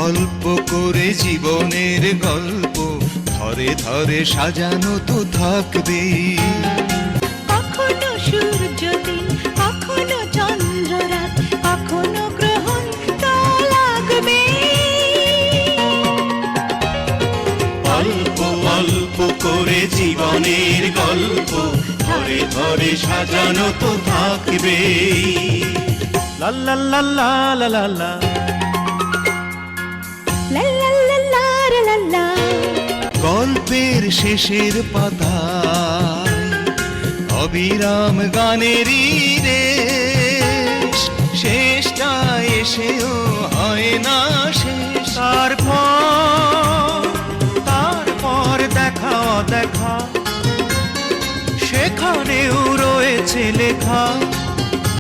অল্প করে জীবনের গল্প ধরে ধরে সাজানো তো থাকবে। কখনো সূর্য দিন, কখনো চন্দ্র রাত, কখনো গ্রহণ তো লাগবে। অল্প অল্প করে জীবনের গল্প ধরে ধরে সাজানো তো থাকবে। লা লা লা লা লা লা লা। লা লা লা লা লা লা। গল্পের শেষের পাতায় অবিরাম গানেরই রে